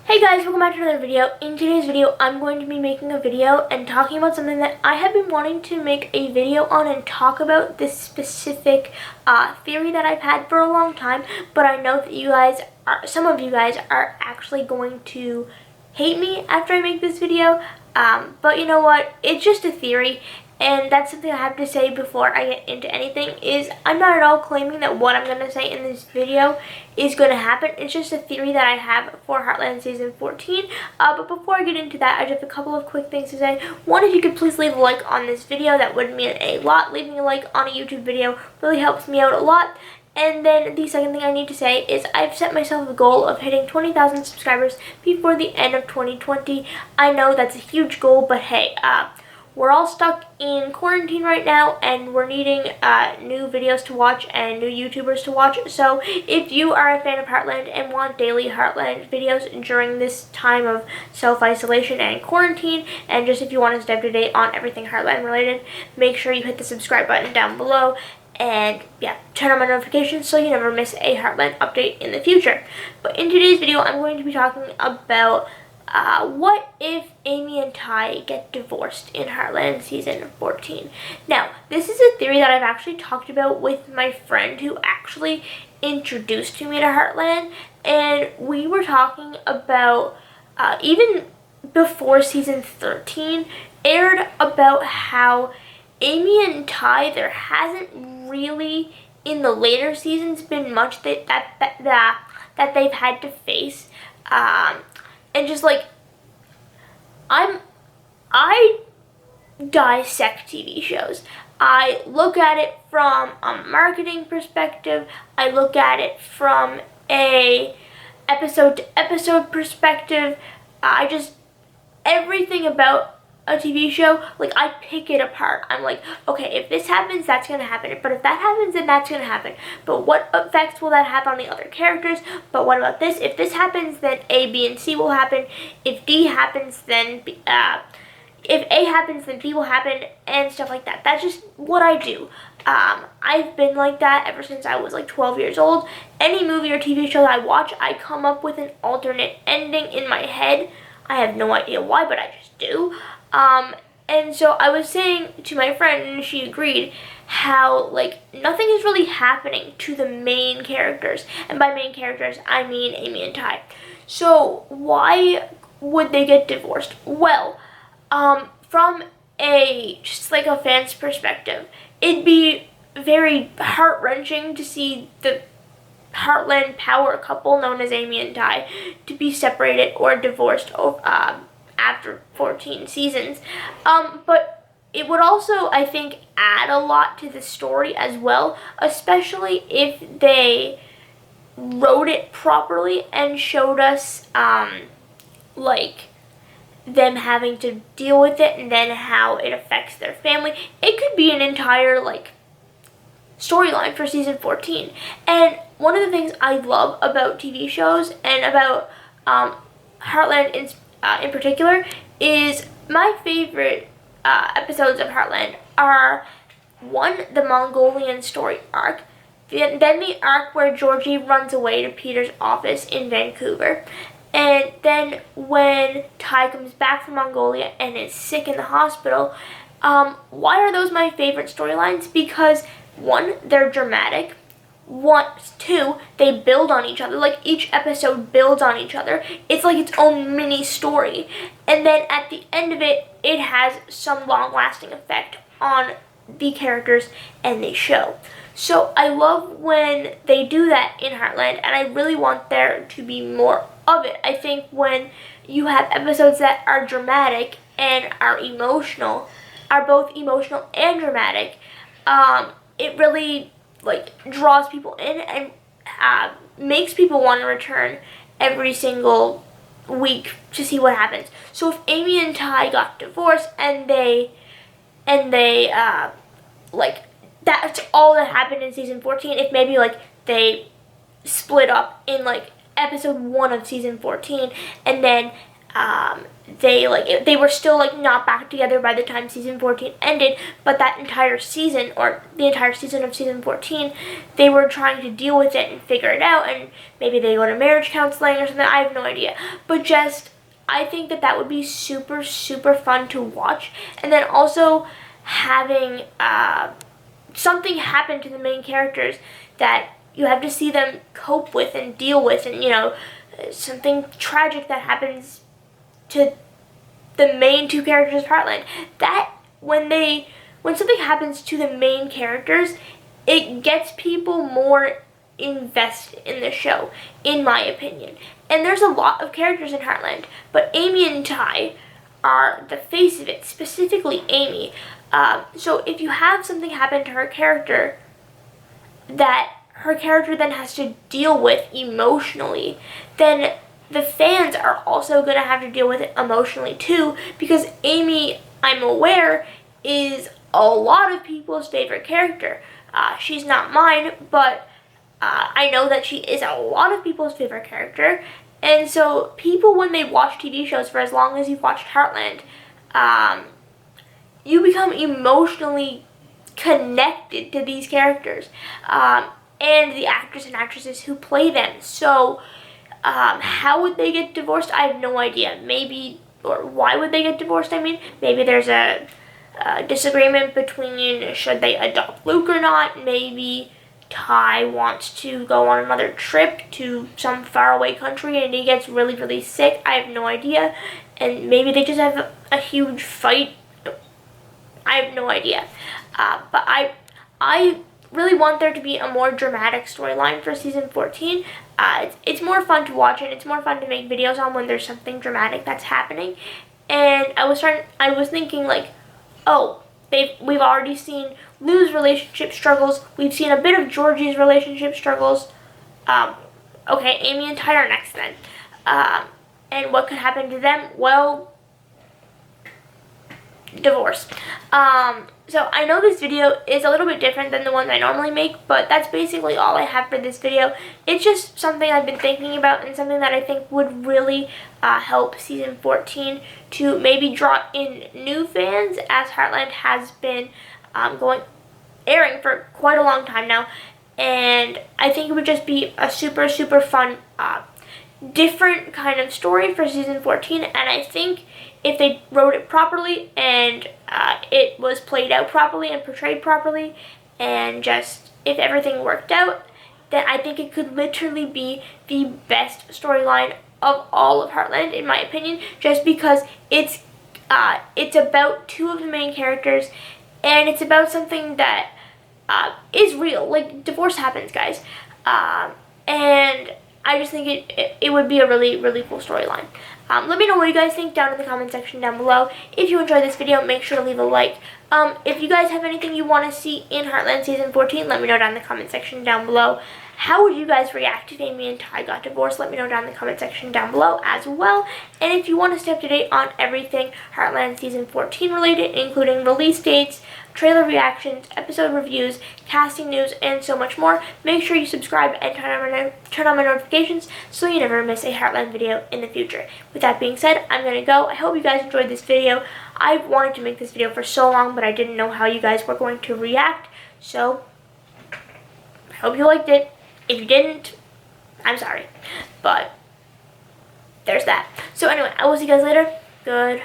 Hey guys, welcome back to another video. In today's video, I'm going to be making a video and talking about something that I have been wanting to make a video on and talk about this specific theory that I've had for a long time, but I know that some of you guys are actually going to hate me after I make this video, but you know what, it's just a theory. And that's something I have to say before I get into anything, is I'm not at all claiming that what I'm going to say in this video is going to happen. It's just a theory that I have for Heartland Season 14. But before I get into that, I just have a couple of quick things to say. One, if you could please leave a like on this video, that would mean a lot. Leaving a like on a YouTube video really helps me out a lot. And then the second thing I need to say is I've set myself a goal of hitting 20,000 subscribers before the end of 2020. I know that's a huge goal, but hey, we're all stuck in quarantine right now, and we're needing new videos to watch and new YouTubers to watch. So if you are a fan of Heartland and want daily Heartland videos during this time of self-isolation and quarantine, and just if you want to stay up to date on everything Heartland related, make sure you hit the subscribe button down below. And yeah, turn on my notifications so you never miss a Heartland update in the future. But in today's video, I'm going to be talking about what if Amy and Ty get divorced in Heartland Season 14? Now, this is a theory that I've actually talked about with my friend who actually introduced me to Heartland, and we were talking about, even before Season 13 aired, about how Amy and Ty, there hasn't really, in the later seasons, been much that they've had to face. And just like, I dissect TV shows. I look at it from a marketing perspective. I look at it from a episode to episode perspective. Everything about a TV show, like, I pick it apart. I'm like, okay, if this happens, that's going to happen. But if that happens, then that's going to happen. But what effects will that have on the other characters? But what about this? If this happens, then A, B, and C will happen. If D happens, then if A happens, then B will happen, and stuff like that. That's just what I do. I've been like that ever since I was like 12 years old. Any movie or TV show that I watch, I come up with an alternate ending in my head. I have no idea why, but I just do. And so I was saying to my friend, and she agreed, how, like, nothing is really happening to the main characters. And by main characters, I mean Amy and Ty. So why would they get divorced? Well, from just like a fan's perspective, it'd be very heart-wrenching to see the Heartland power couple known as Amy and Ty to be separated or divorced after 14 seasons. But it would also, I think, add a lot to the story as well, especially if they wrote it properly and showed us, like, them having to deal with it and then how it affects their family. It could be an entire, like, storyline for Season 14. And one of the things I love about TV shows and about Heartland in particular is my favorite episodes of Heartland are, one, the Mongolian story arc, then the arc where Georgie runs away to Peter's office in Vancouver, and then when Ty comes back from Mongolia and is sick in the hospital. Why are those my favorite storylines? Because, one, they're dramatic. Two, they build on each other. Like, each episode builds on each other. It's like its own mini story. And then at the end of it, it has some long-lasting effect on the characters and the show. So I love when they do that in Heartland, and I really want there to be more of it. I think when you have episodes that are dramatic and are emotional, are both emotional and dramatic, it really, like, draws people in and makes people want to return every single week to see what happens. So if Amy and Ty got divorced and they like, that's all that happened in Season 14, if maybe, like, they split up in, like, episode 1 of Season 14, and then they were still like not back together by the time season 14 ended, but that entire season, or the entire season of season 14, they were trying to deal with it and figure it out, and maybe they go to marriage counseling or something. I have no idea, but just I think that would be super, super fun to watch. And then also having something happen to the main characters that you have to see them cope with and deal with, and something tragic that happens to the main two characters of Heartland. That when something happens to the main characters, it gets people more invested in the show, in my opinion. And there's a lot of characters in Heartland, but Amy and Ty are the face of it, specifically Amy. So if you have something happen to her character that her character then has to deal with emotionally, then the fans are also going to have to deal with it emotionally too, because Amy, I'm aware, is a lot of people's favorite character. She's not mine, but I know that she is a lot of people's favorite character. And so people, when they watch TV shows for as long as you've watched Heartland, you become emotionally connected to these characters and the actors and actresses who play them. So how would they get divorced? I have no idea. Maybe, or why would they get divorced? I mean, maybe there's a disagreement between should they adopt Luke or not. Maybe Ty wants to go on another trip to some faraway country and he gets really, really sick. I have no idea. And maybe they just have a huge fight. I have no idea. But I really want there to be a more dramatic storyline for season 14. It's more fun to watch, and it's more fun to make videos on when there's something dramatic that's happening. And I was thinking like, oh, we've already seen Lou's relationship struggles. We've seen a bit of Georgie's relationship struggles. Okay, Amy and Ty are next then. And what could happen to them? Well, divorce. So I know this video is a little bit different than the ones I normally make, but that's basically all I have for this video. It's just something I've been thinking about and something that I think would really help season 14 to maybe draw in new fans, as Heartland has been airing for quite a long time now. And I think it would just be a super, super fun, different kind of story for season 14. And I think if they wrote it properly and it was played out properly and portrayed properly, and just if everything worked out, then I think it could literally be the best storyline of all of Heartland, in my opinion, just because it's about two of the main characters, and it's about something that is real. Like, divorce happens, guys. And I just think it would be a really, really cool storyline. Let me know what you guys think down in the comment section down below. If you enjoyed this video, make sure to leave a like. If you guys have anything you want to see in Heartland Season 14, let me know down in the comment section down below. How would you guys react if Amy and Ty got divorced? Let me know down in the comment section down below as well. And if you want to stay up to date on everything Heartland Season 14 related, including release dates, trailer reactions, episode reviews, casting news, and so much more, make sure you subscribe and turn on my notifications so you never miss a Heartland video in the future. With that being said, I'm going to go. I hope you guys enjoyed this video. I wanted to make this video for so long, but I didn't know how you guys were going to react. So, I hope you liked it. If you didn't, I'm sorry. But, there's that. So anyway, I will see you guys later. Good.